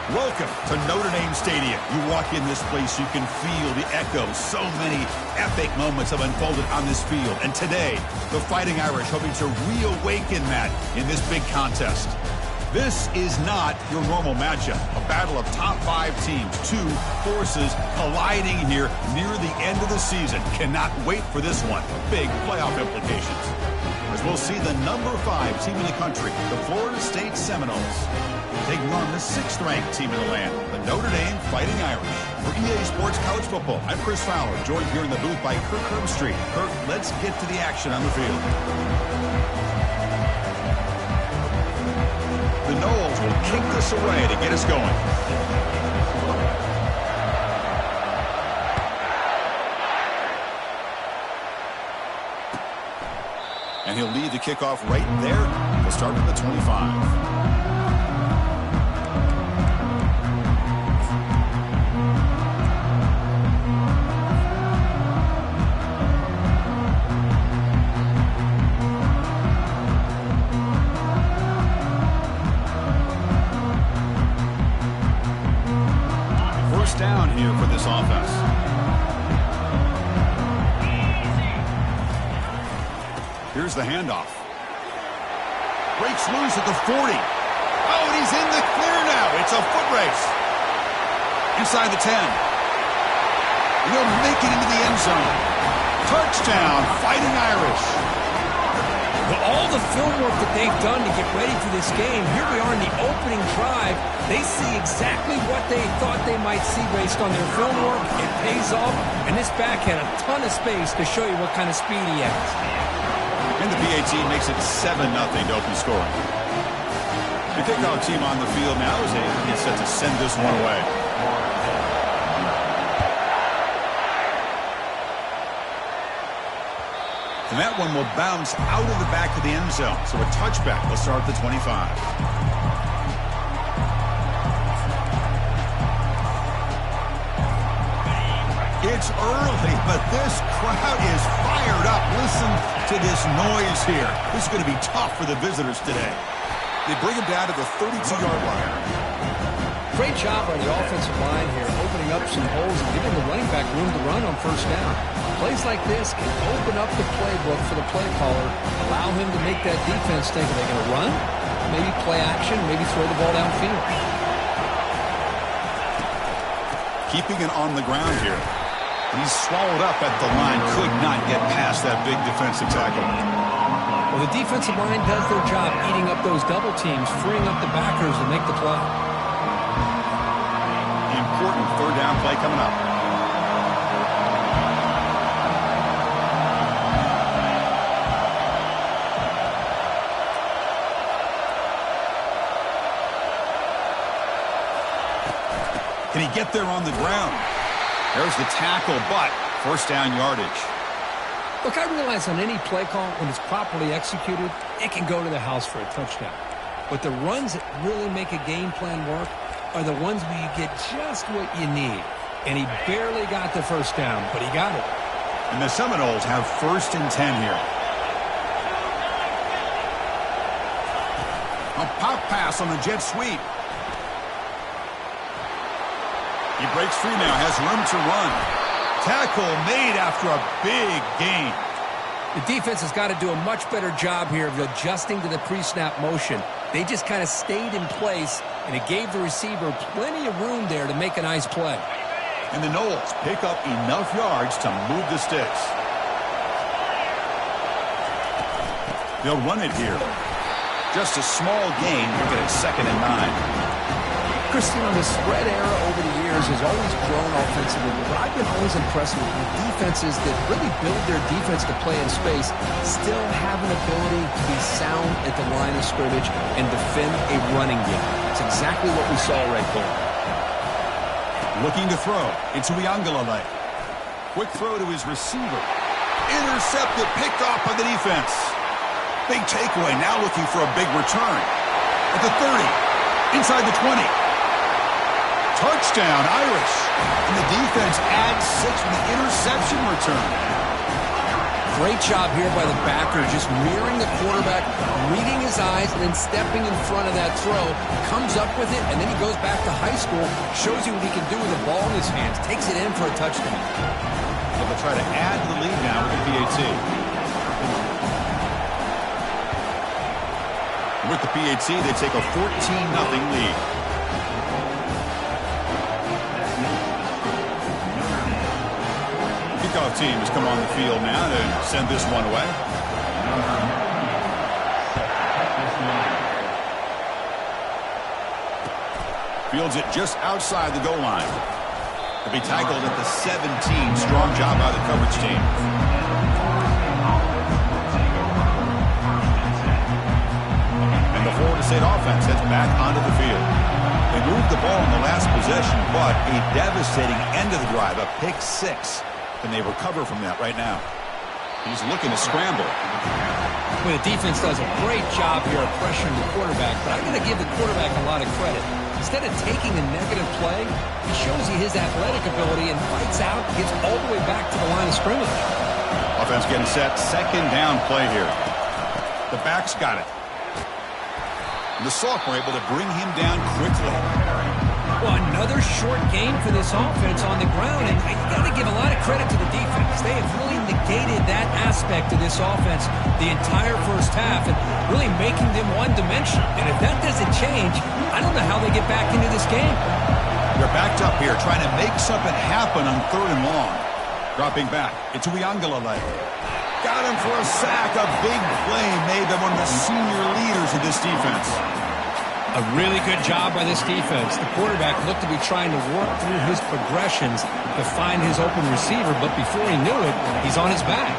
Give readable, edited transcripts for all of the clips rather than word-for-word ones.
Welcome to Notre Dame Stadium. You walk in this place, you can feel the echoes. So many epic moments have unfolded on this field. And today, the Fighting Irish hoping to reawaken that in this big contest. This is not your normal matchup. A battle of top 5 teams, 2 forces colliding here near the end of the season. Cannot wait for this one. Big playoff implications. As we'll see the number 5 team in the country, the Florida State Seminoles, taking on the 6th-ranked team in the land, the Notre Dame Fighting Irish. For EA Sports College Football, I'm Chris Fowler, joined here in the booth by Kirk Herbstreit. Kirk, let's get to the action on the field. The Noles will kick this away to get us going. And he'll lead the kickoff right there. We'll start with the 25. Down here for this offense. Here's the handoff. Breaks loose at the 40. Oh, and he's in the clear now. It's a foot race. Inside the 10. He'll make it into the end zone. Touchdown, Fighting Irish. Well, all the film work that they've done to get ready for this game, here we are in the opening drive. They see exactly what they thought they might see based on their film work. It pays off, and this back had a ton of space to show you what kind of speed he has. And the PAT makes it 7-0 to open scoring. The kickoff team on the field now is able to get set to send this one away. And that one will bounce out of the back of the end zone. So a touchback will start at the 25. It's early, but this crowd is fired up. Listen to this noise here. This is going to be tough for the visitors today. They bring him down to the 32-yard line. Great job by the offensive line here, opening up some holes and giving the running back room to run on first down. Plays like this can open up the playbook for the play caller, allow him to make that defense think, are they going to run? Maybe play action, maybe throw the ball downfield. Keeping it on the ground here. He's swallowed up at the line, could not get past that big defensive tackle. Well, the defensive line does their job eating up those double teams, freeing up the backers to make the play. Important third down play coming up. Can he get there on the ground? There's the tackle, but first down yardage. Look, I realize on any play call, when it's properly executed, it can go to the house for a touchdown. But the runs that really make a game plan work are the ones where you get just what you need. And he barely got the first down, but he got it. And the Seminoles have 1st and 10 here. A pop pass on the jet sweep. He breaks free now, has room to run. Tackle made after a big gain. The defense has got to do a much better job here of adjusting to the pre-snap motion. They just kind of stayed in place, and it gave the receiver plenty of room there to make a nice play. And the Noles pick up enough yards to move the sticks. They'll run it here. Just a small gain. Look at it, 2nd and 9. Christian, the spread era over the years has always grown offensively, but I've been always impressed with the defenses that really build their defense to play in space, still have an ability to be sound at the line of scrimmage and defend a running game. It's exactly what we saw right there. Looking to throw. It's Uiagalelei. Quick throw to his receiver. Intercepted, picked off by the defense. Big takeaway, now looking for a big return. At the 30, inside the 20. Touchdown, Irish. And the defense adds 6 with the interception return. Great job here by the backer, just mirroring the quarterback, reading his eyes, and then stepping in front of that throw. Comes up with it, and then he goes back to high school, shows you what he can do with the ball in his hands, takes it in for a touchdown. So they'll try to add to the lead now with the PAT. With the PAT, they take a 14-0 lead. Kickoff team has come on the field now to send this one away. Fields it just outside the goal line. To be tackled at the 17. Strong job by the coverage team. And the Florida State offense heads back onto the field. They moved the ball in the last possession, but a devastating end of the drive, a pick 6. And they recover from that right now. He's looking to scramble. Well, the defense does a great job here of pressuring the quarterback, but I'm going to give the quarterback a lot of credit. Instead of taking a negative play, he shows you his athletic ability and fights out, gets all the way back to the line of scrimmage. Offense getting set. Second down play here. The back's got it. And the sophomore able to bring him down quickly. Well, another short game for this offense on the ground, and you got to give a lot of credit to the defense. They have really negated that aspect of this offense the entire first half and really making them one-dimensional. And if that doesn't change, I don't know how they get back into this game. They're backed up here, trying to make something happen on 3rd and long. Dropping back, it's Uiagalelei. Got him for a sack. A big play made by one of the senior leaders of this defense. A really good job by this defense. The quarterback looked to be trying to work through his progressions to find his open receiver, but before he knew it, he's on his back.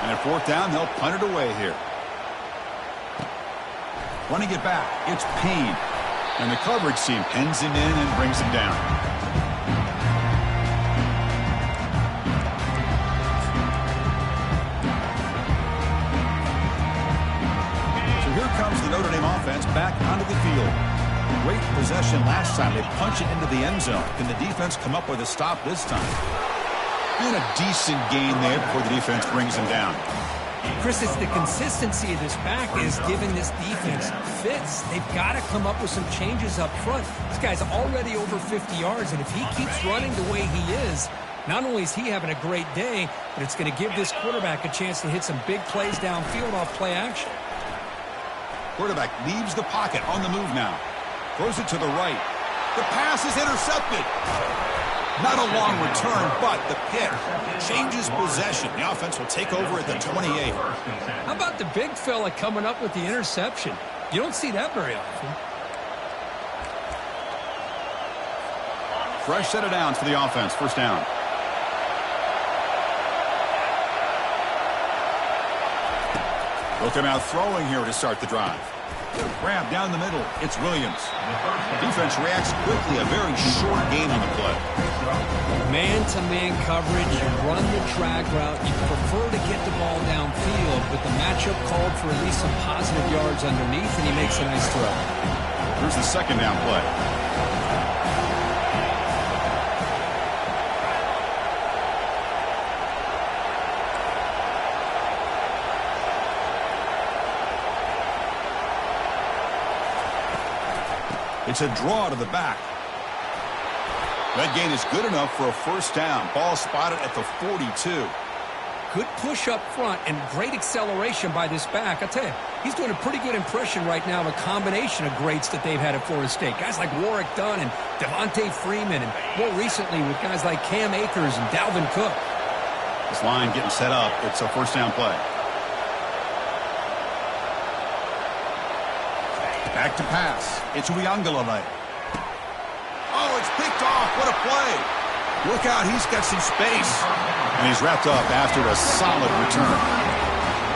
And at 4th down, they'll punt it away here. Running it back, it's Payne. And the coverage team pens him in and brings him down. Comes the Notre Dame offense back onto the field. Great possession last time. They punch it into the end zone. Can the defense come up with a stop this time? And a decent gain there before the defense brings him down. Chris, it's the consistency of this back is giving this defense fits. They've got to come up with some changes up front. This guy's already over 50 yards, and if he keeps running the way he is, not only is he having a great day, but it's going to give this quarterback a chance to hit some big plays downfield off play action. Quarterback leaves the pocket on the move now. Throws it to the right. The pass is intercepted. Not a long return, but the pick changes possession. The offense will take over at the 28. How about the big fella coming up with the interception? You don't see that very often. Fresh set of downs for the offense. 1st down. They'll come out throwing here to start the drive. Grab down the middle. It's Williams. Defense reacts quickly. A very short gain on the play. Man-to-man coverage. You run the drag route. You prefer to get the ball downfield, but the matchup called for at least some positive yards underneath, and he makes a nice throw. Here's the 2nd down play. It's a draw to the back. That gain is good enough for a 1st down. Ball spotted at the 42. Good push up front and great acceleration by this back. I tell you, he's doing a pretty good impression right now of a combination of greats that they've had at Florida State. Guys like Warwick Dunn and Devontae Freeman, and more recently with guys like Cam Akers and Dalvin Cook. This line getting set up. It's a 1st down play. Back to pass. It's Uiagalelei. Oh, it's picked off. What a play. Look out. He's got some space. And he's wrapped up after a solid return.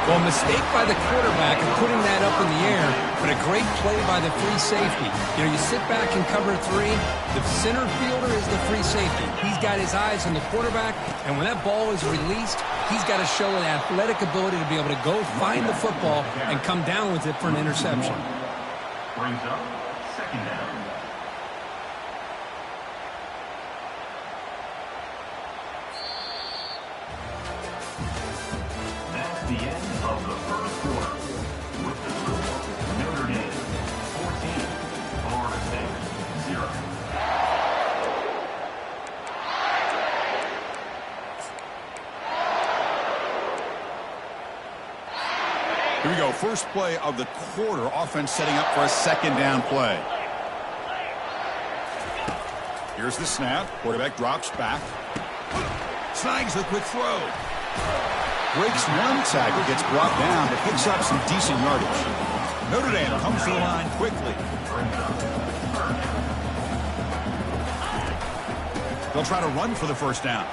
Well, mistake by the quarterback of putting that up in the air, but a great play by the free safety. You know, you sit back and cover 3. The center fielder is the free safety. He's got his eyes on the quarterback, and when that ball is released, he's got to show an athletic ability to be able to go find the football and come down with it for an interception. Brings up 2nd down. first play of the quarter. Offense setting up for a second down play. Here's the snap. Quarterback drops back. Snags the quick throw. Breaks one tackle, gets brought down, but picks up some decent yardage. Notre Dame comes to the line quickly. They'll try to run for the first down.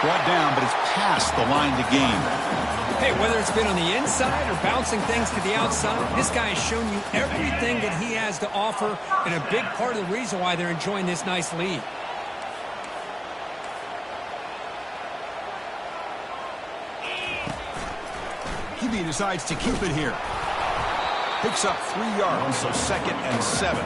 Brought down, but it's past the line to gain. Hey, whether it's been on the inside or bouncing things to the outside, this guy has shown you everything that he has to offer, and a big part of the reason why they're enjoying this nice lead. QB decides to keep it here. Picks up 3 yards, so 2nd and 7.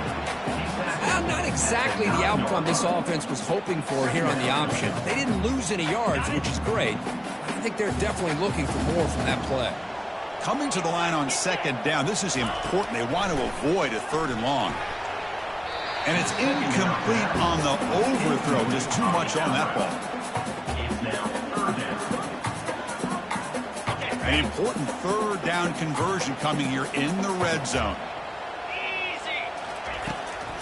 Not exactly the outcome this offense was hoping for here on the option. They didn't lose any yards, which is great. I think they're definitely looking for more from that play. Coming to the line on 2nd down, this is important. They want to avoid a 3rd and long. And it's incomplete on the overthrow. Just too much on that ball. An important 3rd down conversion coming here in the red zone.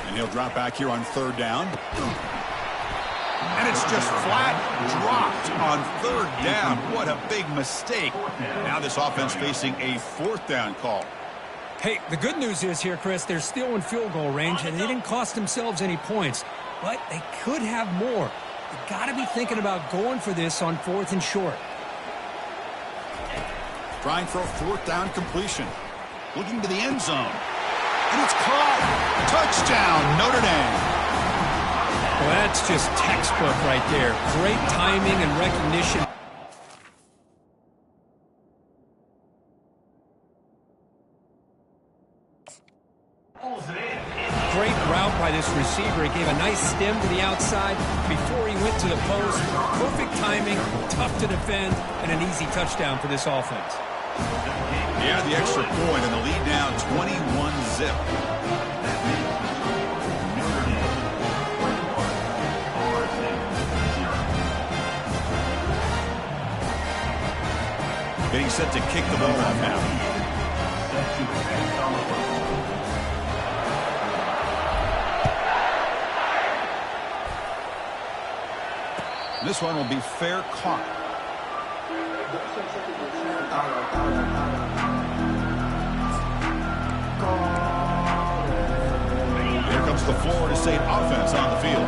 And he'll drop back here on 3rd down. And it's just flat dropped on 3rd down. What a big mistake. Now this offense facing a 4th down call. Hey, the good news is here, Chris, they're still in field goal range, and they didn't cost themselves any points. But they could have more. You got to be thinking about going for this on 4th and short. Trying for a 4th down completion. Looking to the end zone. And it's caught. Touchdown, Notre Dame. Well, that's just textbook right there. Great timing and recognition. Great route by this receiver. He gave a nice stem to the outside before he went to the post. Perfect timing, tough to defend, and an easy touchdown for this offense. Yeah, the extra point and the lead down 21-zip. Getting set to kick the ball off now. This one will be fair caught. Here comes the Florida State offense on the field.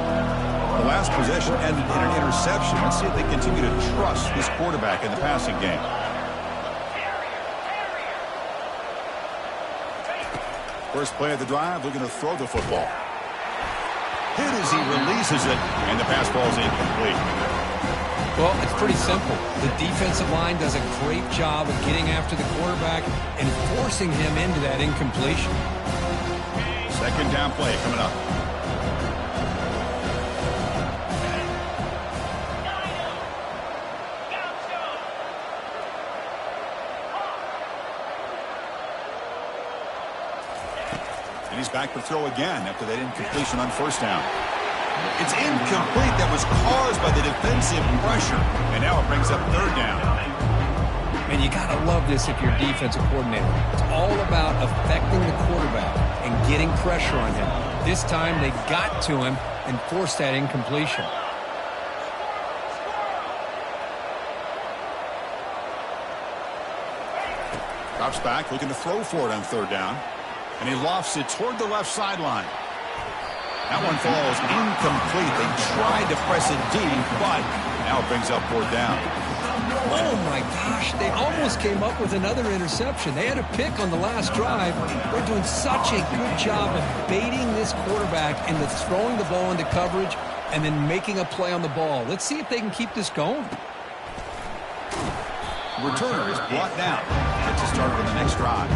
The last possession ended in an interception. Let's see if they continue to trust this quarterback in the passing game. First play of the drive, looking to throw the football. Hit as he releases it, and the pass ball is incomplete. Well, it's pretty simple. The defensive line does a great job of getting after the quarterback and forcing him into that incompletion. 2nd down play coming up. And he's back to throw again after that incompletion on 1st down. It's incomplete. That was caused by the defensive pressure. And now it brings up 3rd down. And you got to love this if you're a defensive coordinator. It's all about affecting the quarterback and getting pressure on him. This time they got to him and forced that incompletion. Drops back, looking to throw for it on 3rd down. And he lofts it toward the left sideline. That one falls incomplete. They tried to press it deep, but now it brings up 4th down. Oh, my gosh. They almost came up with another interception. They had a pick on the last drive. They're doing such a good job of baiting this quarterback into throwing the ball into coverage and then making a play on the ball. Let's see if they can keep this going. Returner is brought down. Gets us started on the next drive.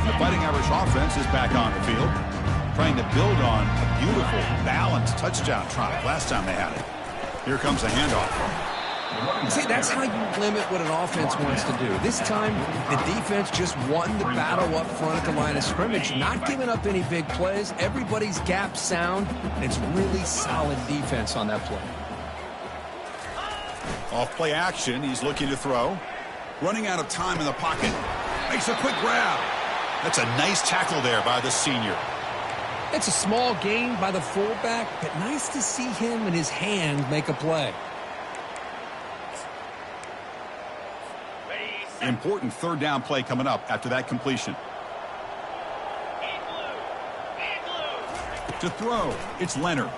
The Fighting Irish offense is back on the field, trying to build on a beautiful, balanced touchdown drive last time they had it. Here comes the handoff. See, that's how you limit what an offense wants to do. This time, the defense just won the battle up front at the line of scrimmage, not giving up any big plays. Everybody's gap sound, and it's really solid defense on that play. Off play action, he's looking to throw. Running out of time in the pocket. Makes a quick grab. That's a nice tackle there by the senior. It's a small gain by the fullback, but nice to see him and his hand make a play. Important third down play coming up after that completion. To throw, it's Leonard.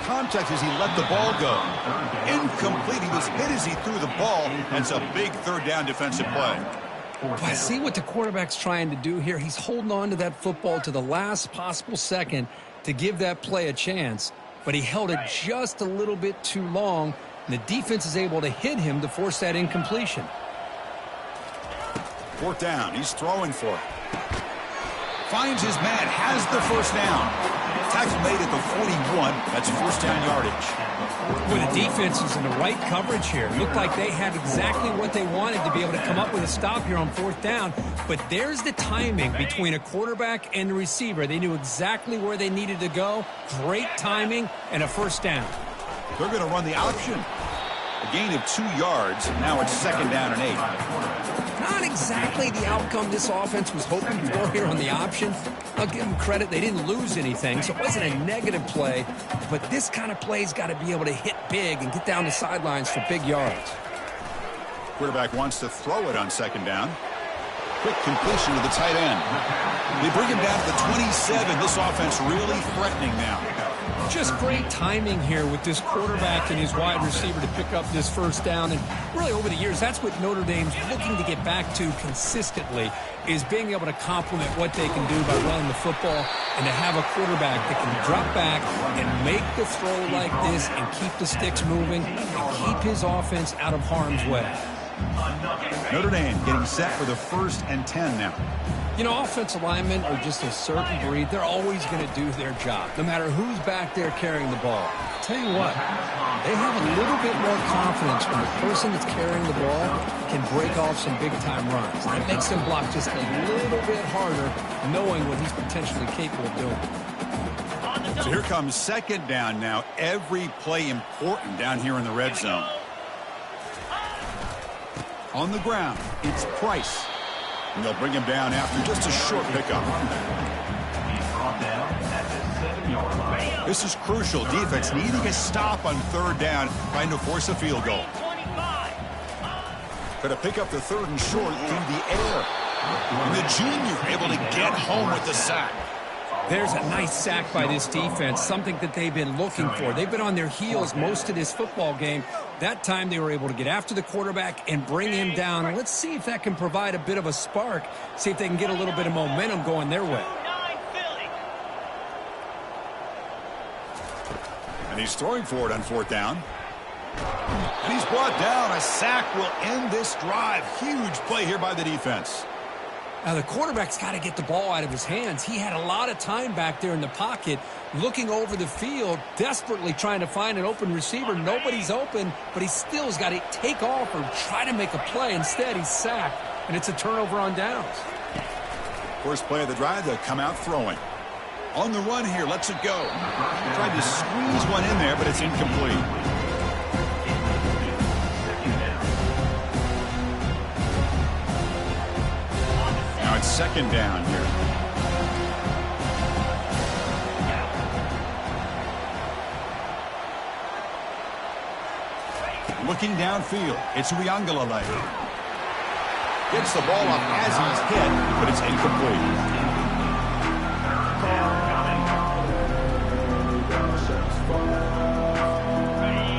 Contact as he let the ball go. Incomplete. He was hit as he threw the ball. That's a big third down defensive play. I see what the quarterback's trying to do here. He's holding on to that football to the last possible second to give that play a chance, but he held it just a little bit too long, and the defense is able to hit him to force that incompletion. Fourth down. He's throwing for it. Finds his man. Has the first down. Tackle made at the 41. That's first down yardage. Well, the defense is in the right coverage here. Looked like they had exactly what they wanted to be able to come up with a stop here on fourth down. But there's the timing between a quarterback and the receiver. They knew exactly where they needed to go. Great timing and a first down. They're going to run the option. A gain of 2 yards. Now it's second down and 8. Not exactly the outcome this offense was hoping for here on the option. I'll give them credit. They didn't lose anything, so it wasn't a negative play. But this kind of play's got to be able to hit big and get down the sidelines for big yards. Quarterback wants to throw it on second down. Quick completion to the tight end. They bring him down to the 27. This offense really threatening now. Just great timing here with this quarterback and his wide receiver to pick up this first down. And really over the years, that's what Notre Dame's looking to get back to consistently, is being able to complement what they can do by running the football and to have a quarterback that can drop back and make the throw like this and keep the sticks moving and keep his offense out of harm's way. Notre Dame getting set for the 1st and 10 now. You know, offensive linemen are just a certain breed. They're always going to do their job, no matter who's back there carrying the ball. I'll tell you what, they have a little bit more confidence when the person that's carrying the ball can break off some big-time runs. That makes them block just a little bit harder, knowing what he's potentially capable of doing. So here comes second down now. Every play important down here in the red zone. On the ground, it's Price. And they'll bring him down after just a short pickup. This is crucial. Defense needing a stop on third down, trying to force a field goal. Going to pick up the 3rd and short through the air. And the junior able to get home with the sack. There's a nice sack by this defense, something that they've been looking for. They've been on their heels most of this football game. That time they were able to get after the quarterback and bring him down. And let's see if that can provide a bit of a spark, see if they can get a little bit of momentum going their way. And he's throwing for it on fourth down. And he's brought down. A sack will end this drive. Huge play here by the defense. Now, the quarterback's got to get the ball out of his hands. He had a lot of time back there in the pocket, looking over the field, desperately trying to find an open receiver. Nobody's open, but he still has got to take off or try to make a play. Instead, he's sacked, and it's a turnover on downs. First play of the drive, they'll come out throwing. On the run here, lets it go. Tried to squeeze one in there, but it's incomplete. Now it's second down here. Looking downfield, it's Uiagalelei. Gets the ball up as he's hit, but it's incomplete.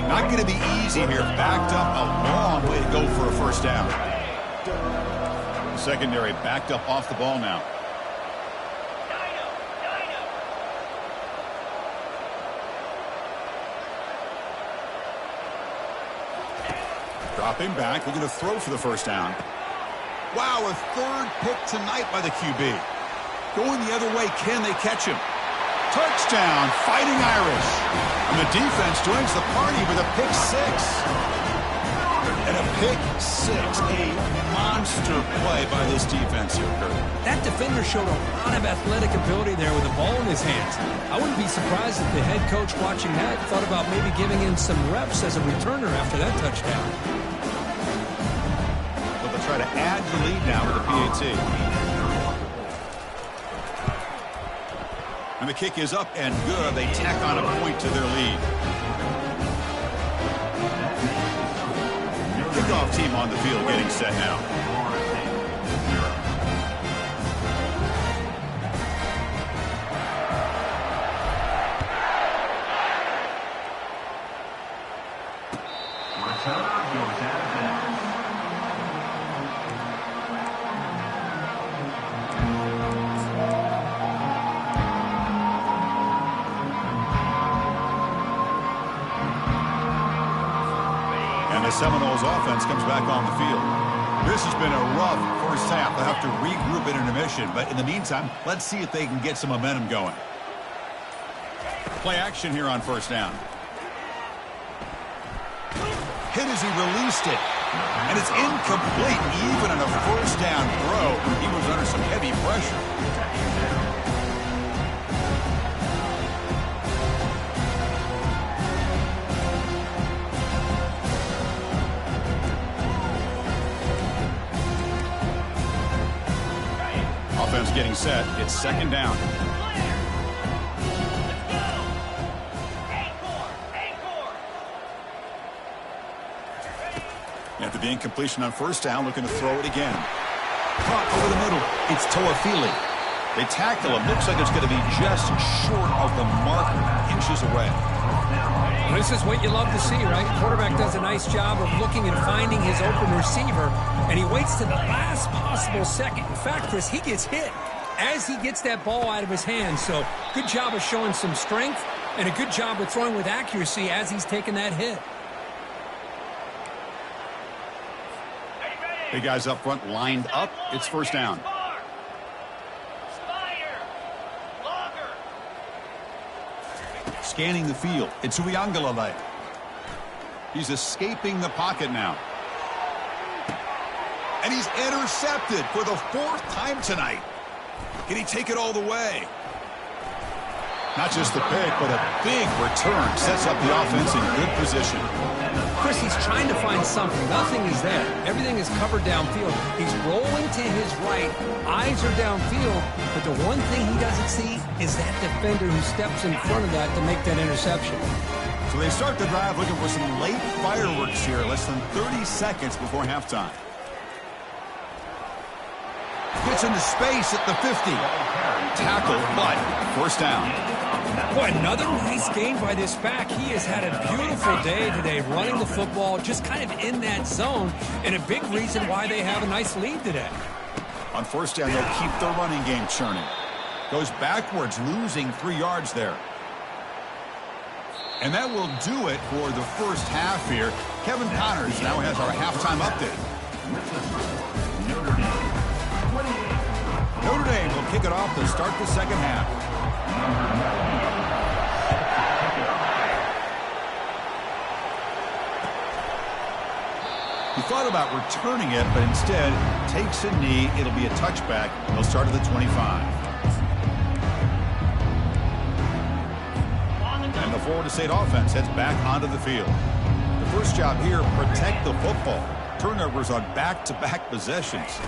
Not going to be easy here. Backed up a long way to go for a first down. The secondary backed up off the ball now. Dropping back, looking to throw for the first down. Wow, a third pick tonight by the QB. Going the other way, can they catch him? Touchdown, Fighting Irish. And the defense joins the party with a pick six. And a pick six, a monster play by this defense here, Kurt. That defender showed a lot of athletic ability there with the ball in his hands. I wouldn't be surprised if the head coach watching that thought about maybe giving him some reps as a returner after that touchdown. So they'll try to add the lead now with the PAT. And the kick is up and good. They tack on a point to their lead. Kickoff team on the field getting set now. The Seminoles offense comes back on the field. This has been a rough first half. They'll have to regroup at intermission, but in the meantime, let's see if they can get some momentum going. Play action here on first down. Hit as he released it, and it's incomplete. Even on a first down throw, he was under some heavy pressure. Offense getting set. It's second down. After the incompletion on first down, looking to throw it again. Caught over the middle. It's Toafili. They tackle him. Looks like it's going to be just short of the marker, inches away. This is what you love to see, right? Quarterback does a nice job of looking and finding his open receiver, and he waits to the last possible second. In fact, Chris, he gets hit as he gets that ball out of his hands. So good job of showing some strength and a good job of throwing with accuracy as he's taking that hit. Big guys up front lined up. It's first down. Scanning the field. It's Uiagalelei. He's escaping the pocket now. And he's intercepted for the fourth time tonight. Can he take it all the way? Not just the pick, but a big return. Sets up the offense in good position. Chris, he's trying to find something. Nothing is there. Everything is covered downfield. He's rolling to his right. Eyes are downfield. But the one thing he doesn't see is that defender who steps in front of that to make that interception. So they start the drive looking for some late fireworks here. Less than 30 seconds before halftime. Gets into space at the 50. Tackle, but first down. Boy, another nice game by this back. He has had a beautiful day today running the football, just kind of in that zone, and a big reason why they have a nice lead today. On first down, they'll keep their running game churning. Goes backwards, losing 3 yards there. And that will do it for the first half here. Kevin Connors now has our halftime update. Notre Dame will kick it off to start the second half. He thought about returning it, but instead takes a knee. It'll be a touchback. They'll start at the 25. And the Florida State offense heads back onto the field. The first job here, protect the football. Turnovers on back-to-back possessions.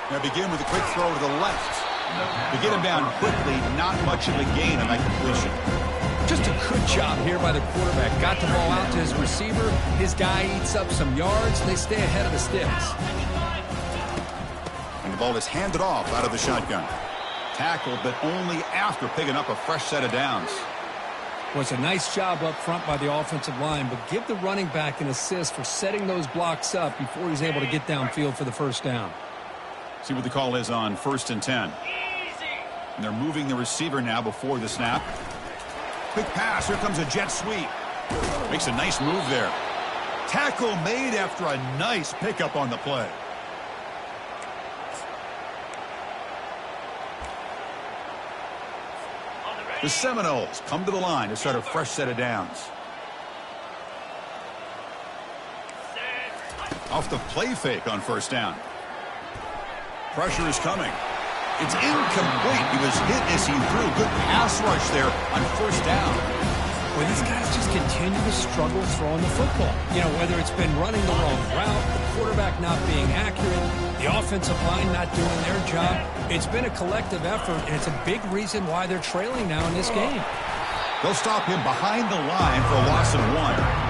Now begin with a quick throw to the left. To get him down quickly, not much of a gain on that completion. Just a good job here by the quarterback. Got the ball out to his receiver. His guy eats up some yards. They stay ahead of the sticks. And the ball is handed off out of the shotgun. Tackled, but only after picking up a fresh set of downs. Was a nice job up front by the offensive line, but give the running back an assist for setting those blocks up before he's able to get downfield for the first down. See what the call is on 1st and 10. And they're moving the receiver now before the snap. Quick pass. Here comes a jet sweep. Makes a nice move there. Tackle made after a nice pickup on the play. The Seminoles come to the line to start a fresh set of downs. Off the play fake on first down. Pressure is coming. It's incomplete. He was hit as he threw. Good pass rush there on first down. Well, these guys just continue to struggle throwing the football. You know, whether it's been running the wrong route, the quarterback not being accurate, the offensive line not doing their job. It's been a collective effort, and it's a big reason why they're trailing now in this game. They'll stop him behind the line for a loss of 1.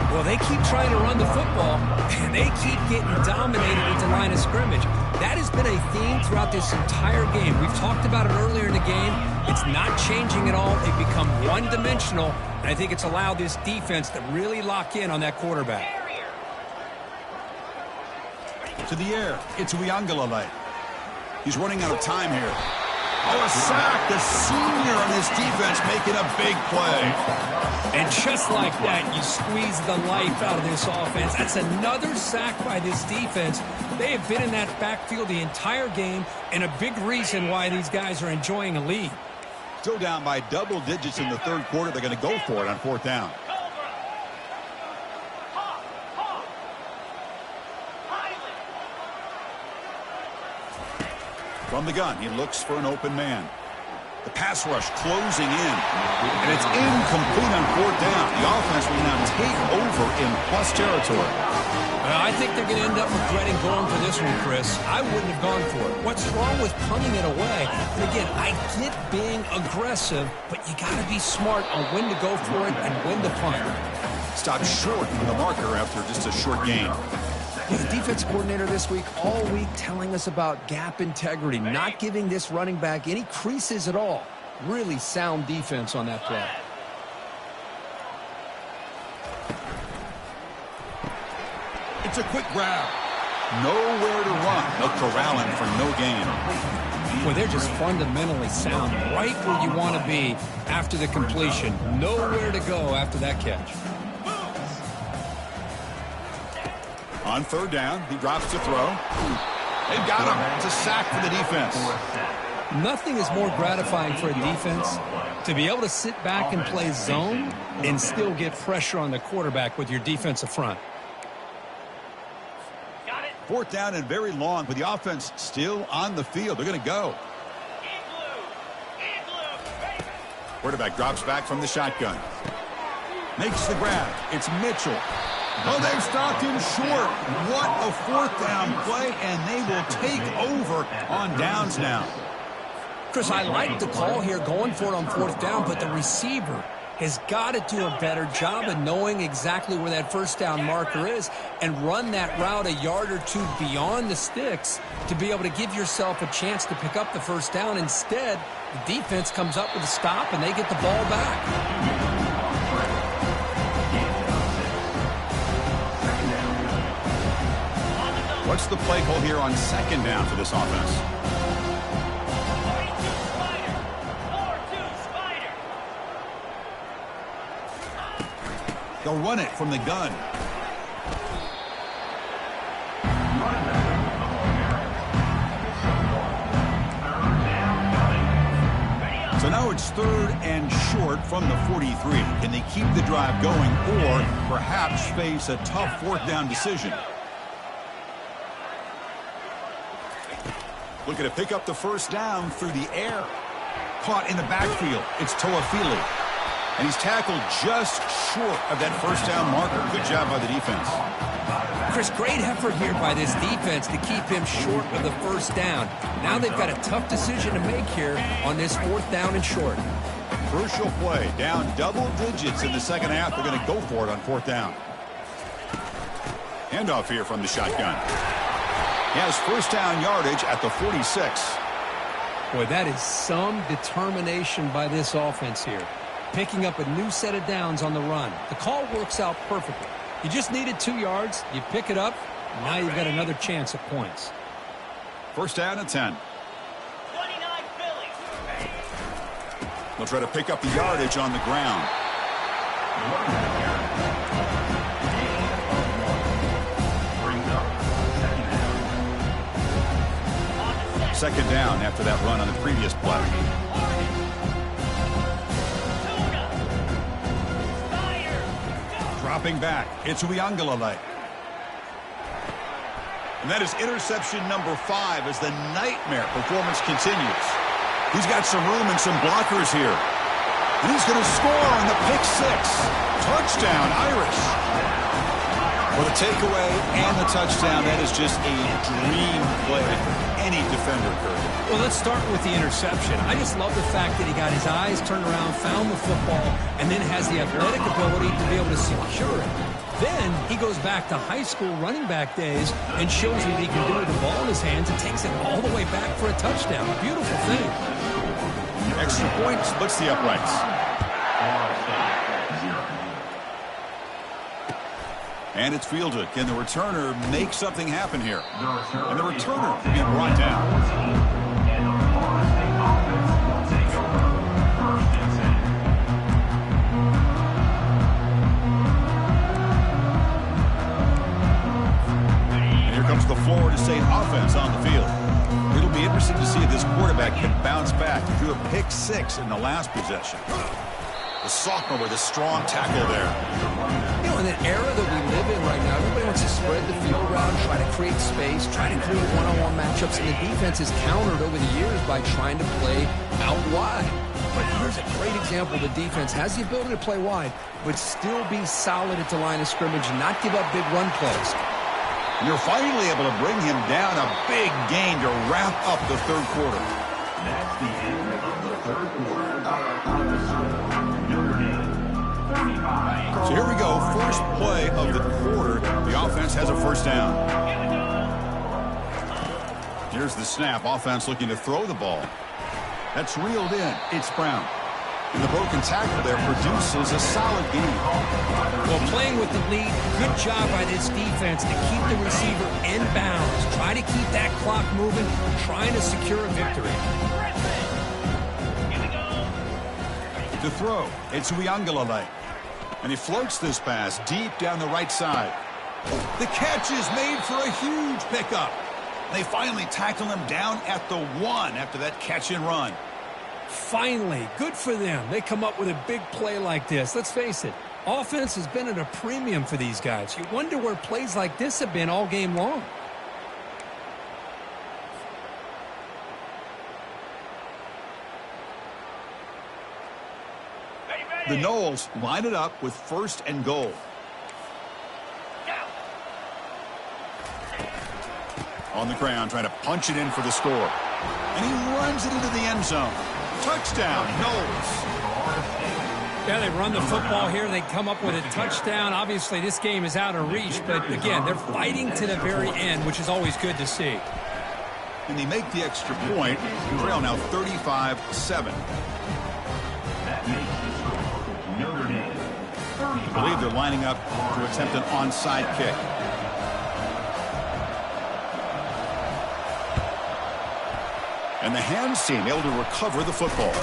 Well, they keep trying to run the football, and they keep getting dominated at the line of scrimmage. That has been a theme throughout this entire game. We've talked about it earlier in the game. It's not changing at all. They've become one-dimensional, and I think it's allowed this defense to really lock in on that quarterback. To the air. It's Uiagalelei. He's running out of time here. Oh, a sack. The senior on this defense making a big play. And just like that, you squeeze the life out of this offense. That's another sack by this defense. They have been in that backfield the entire game, and a big reason why these guys are enjoying a lead. Still down by double digits in the third quarter. They're going to go for it on fourth down. From the gun, he looks for an open man. The pass rush closing in, and it's incomplete on fourth down. The offense will now take over in plus territory. I think they're going to end up regretting going for this one, Chris. I wouldn't have gone for it. What's wrong with punting it away? And again, I get being aggressive, but you got to be smart on when to go for it and when to punt. Stopped short of the marker after just a short gain. The defense coordinator this week, all week, telling us about gap integrity, not giving this running back any creases at all. Really sound defense on that play. It's a quick grab. Nowhere to run. They'll corral him for no gain. Well, they're just fundamentally sound, right where you want to be after the completion. Nowhere to go after that catch. On third down, he drops to throw. They've got him. It's a sack for the defense. Nothing is more gratifying for a defense to be able to sit back and play zone and still get pressure on the quarterback with your defensive front. Fourth down and very long, but the offense still on the field. They're going to go. Quarterback drops back from the shotgun. Makes the grab. It's Mitchell. Oh, they've stopped him short. What a fourth down play, and they will take over on downs now. Chris, I like the call here going for it on fourth down, but the receiver has got to do a better job of knowing exactly where that first down marker is and run that route a yard or two beyond the sticks to be able to give yourself a chance to pick up the first down. Instead, the defense comes up with a stop, and they get the ball back. What's the play call here on second down for this offense? They'll run it from the gun. So now it's third and short from the 43. Can they keep the drive going or perhaps face a tough fourth down decision? Looking to pick up the first down through the air. Caught in the backfield. It's Toafili. And he's tackled just short of that first down marker. Good job by the defense. Chris, great effort here by this defense to keep him short of the first down. Now they've got a tough decision to make here on this fourth down and short. Crucial play. Down double digits in the second half. They're going to go for it on fourth down. Handoff here from the shotgun. He has first down yardage at the 46. Boy, that is some determination by this offense here. Picking up a new set of downs on the run. The call works out perfectly. You just needed 2 yards. You pick it up. And now you've got another chance at points. First down and 10. They'll try to pick up the yardage on the ground. Second down after that run on the previous play. Dropping back, it's Uiagalelei. And that is interception number 5 as the nightmare performance continues. He's got some room and some blockers here. And he's going to score on the pick 6. Touchdown, Irish. For the takeaway and the touchdown, that is just a dream play for any defender, Kurt. Well, let's start with the interception. I just love the fact that he got his eyes turned around, found the football, and then has the athletic ability to be able to secure it. Then he goes back to high school running back days and shows what he can do with the ball in his hands and takes it all the way back for a touchdown. Beautiful thing. Extra point splits the uprights. And it's fielded. Can the returner make something happen here? And the returner will be brought down. Comes the Florida State offense on the field. It'll be interesting to see if this quarterback can bounce back through a pick 6 in the last possession. The sophomore with a strong tackle there. You know, in an era that we live in right now, everybody wants to spread the field around, try to create space, try to create one-on-one matchups, and the defense has countered over the years by trying to play out wide. But here's a great example. The defense has the ability to play wide, but still be solid at the line of scrimmage and not give up big run plays. And you're finally able to bring him down. A big gain to wrap up the third quarter. That's the end of the third quarter. Notre Dame, 35. So here we go. First play of the quarter. The offense has a first down. Here's the snap. Offense looking to throw the ball. That's reeled in. It's Brown. And the broken tackle there produces a solid gain. Well, playing with the lead, good job by this defense to keep the receiver in bounds. Try to keep that clock moving, trying to secure a victory. To throw, it's Uiagalelei. And he floats this pass deep down the right side. The catch is made for a huge pickup. They finally tackle him down at the 1 after that catch and run. Finally, good for them. They come up with a big play like this. Let's face it, offense has been at a premium for these guys. You wonder where plays like this have been all game long. The Noles line it up with 1st and goal. On the ground, trying to punch it in for the score. And he runs it into the end zone. Touchdown, Noles. Yeah, they run the football here. They come up with a touchdown. Obviously, this game is out of reach, but again, they're fighting to the very end, which is always good to see. And they make the extra point. Trail now 35-7. That makes the score Notre Dame, 35. I believe they're lining up to attempt an onside kick. And the hands team able to recover the football.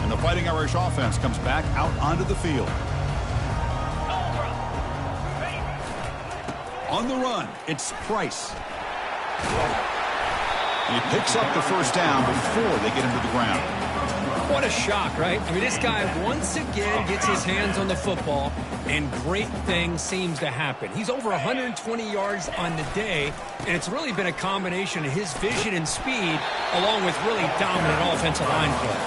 And the Fighting Irish offense comes back out onto the field. On the run, it's Price. And he picks up the first down before they get him to the ground. What a shock, right? I mean, this guy once again gets his hands on the football, and great things seems to happen. He's over 120 yards on the day, and it's really been a combination of his vision and speed, along with really dominant offensive line play.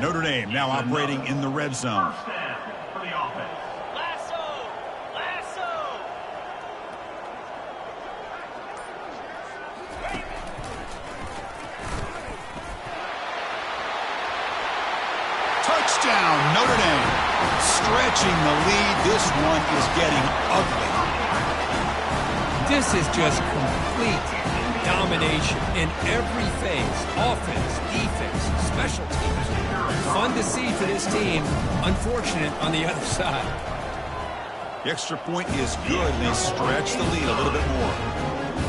Notre Dame now operating in the red zone. Touchdown, Notre Dame. Stretching the lead. This one is getting ugly. This is just complete domination in every phase. Offense, defense, special teams. Fun to see for this team. Unfortunate on the other side. The extra point is good, and they stretch the lead a little bit more.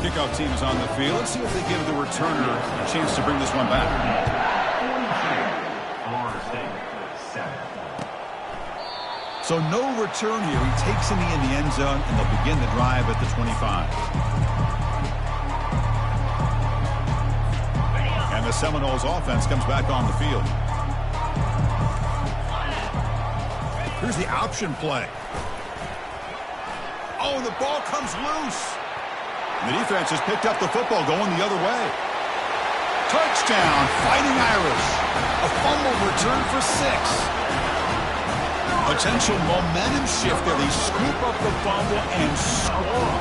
Kickoff team is on the field. Let's see if they give the returner a chance to bring this one back. So no return here. He takes in the end zone, and they'll begin the drive at the 25. And the Seminoles offense comes back on the field. Here's the option play. Oh, the ball comes loose. The defense has picked up the football going the other way. Touchdown, Fighting Irish. A fumble return for 6. Potential momentum shift there. They scoop up the fumble and score.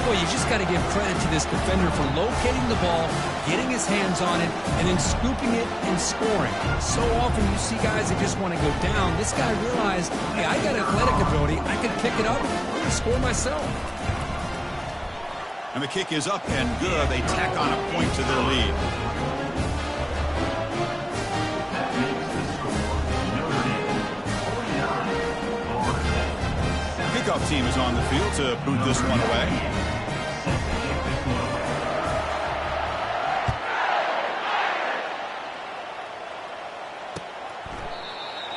Well, you just got to give credit to this defender for locating the ball, getting his hands on it, and then scooping it and scoring. So often you see guys that just want to go down. This guy realized, hey, I got athletic ability. I can pick it up. I'm going to score myself. And the kick is up and good. They tack on a point to their lead. Kickoff team is on the field to boot this one away.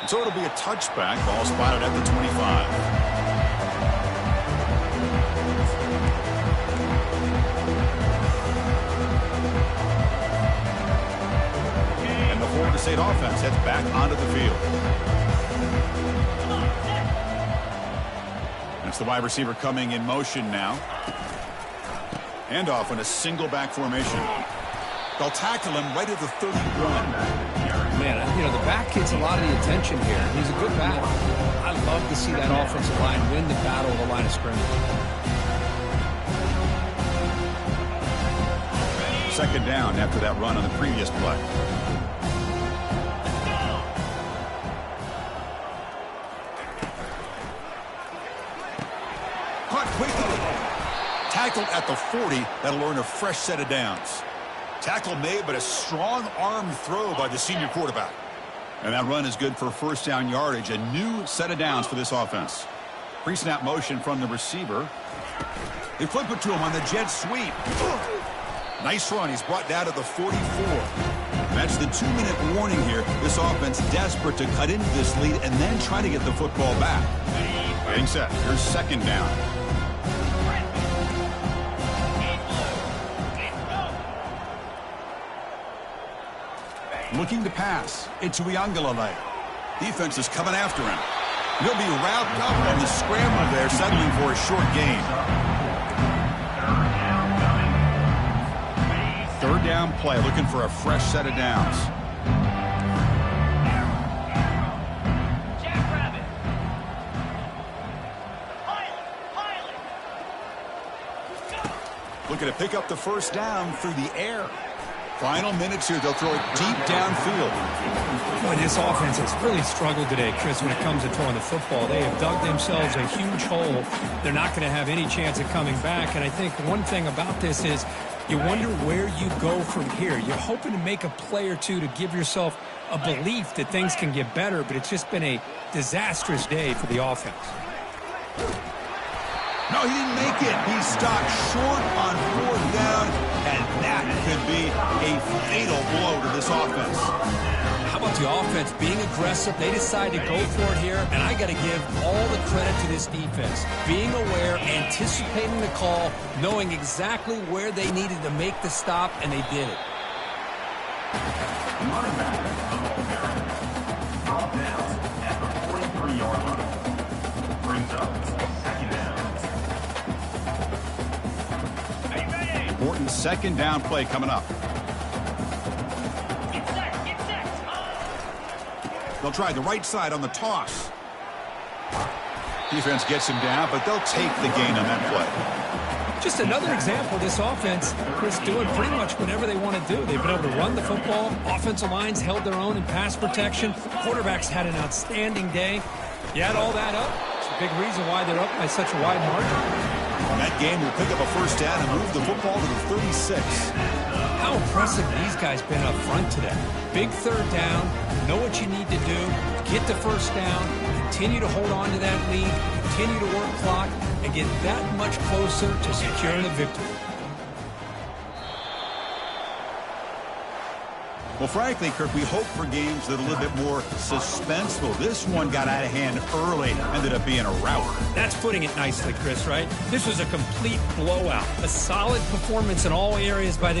So it'll be a touchback. Ball spotted at the 25. Florida State offense heads back onto the field. That's the wide receiver coming in motion now. And off in a single back formation. They'll tackle him right at the 31. Man, you know, the back gets a lot of the attention here. He's a good back. I love to see that offensive line win the battle of the line of scrimmage. Second down after that run on the previous play. Tackled at the 40. That'll earn a fresh set of downs. Tackle made, but a strong arm throw by the senior quarterback. And that run is good for first down yardage. A new set of downs for this offense. Pre-snap motion from the receiver. They flip it to him on the jet sweep. Nice run. He's brought down to the 44. That's the 2-minute warning here. This offense desperate to cut into this lead and then try to get the football back. Getting set. Here's second down. Looking to pass. It's Uiagalelei. Defense is coming after him. He'll be wrapped up on the scramble there, settling for a short gain. Third down play, looking for a fresh set of downs. Looking to pick up the first down through the air. Final minutes here, they'll throw it deep downfield. Boy, this offense has really struggled today, Chris, when it comes to throwing the football. They have dug themselves a huge hole. They're not going to have any chance of coming back. And I think one thing about this is you wonder where you go from here. You're hoping to make a play or two to give yourself a belief that things can get better, but it's just been a disastrous day for the offense. No, he didn't make it. He stopped short on fourth down, and that could be a fatal blow to this offense. How about the offense being aggressive? They decide to go for it here, and I got to give all the credit to this defense. Being aware, anticipating the call, knowing exactly where they needed to make the stop, and they did it. Running back brought down at the 43-yard line. Brings up second down. Important second down play coming up. They'll try the right side on the toss. Defense gets him down, but they'll take the gain on that play. Just another example of this offense, Chris, doing pretty much whatever they want to do. They've been able to run the football. Offensive lines held their own in pass protection. Quarterbacks had an outstanding day. You add all that up, it's a big reason why they're up by such a wide margin. That game will pick up a first down and move the football to the 36. How impressive these guys been up front today. Big third down, know what you need to do, get the first down, continue to hold on to that lead, continue to work clock, and get that much closer to securing a victory. Well, frankly, Kirk, we hope for games that are a little bit more suspenseful. This one got out of hand early, ended up being a rout. That's putting it nicely, Chris, right? This was a complete blowout. A solid performance in all areas by the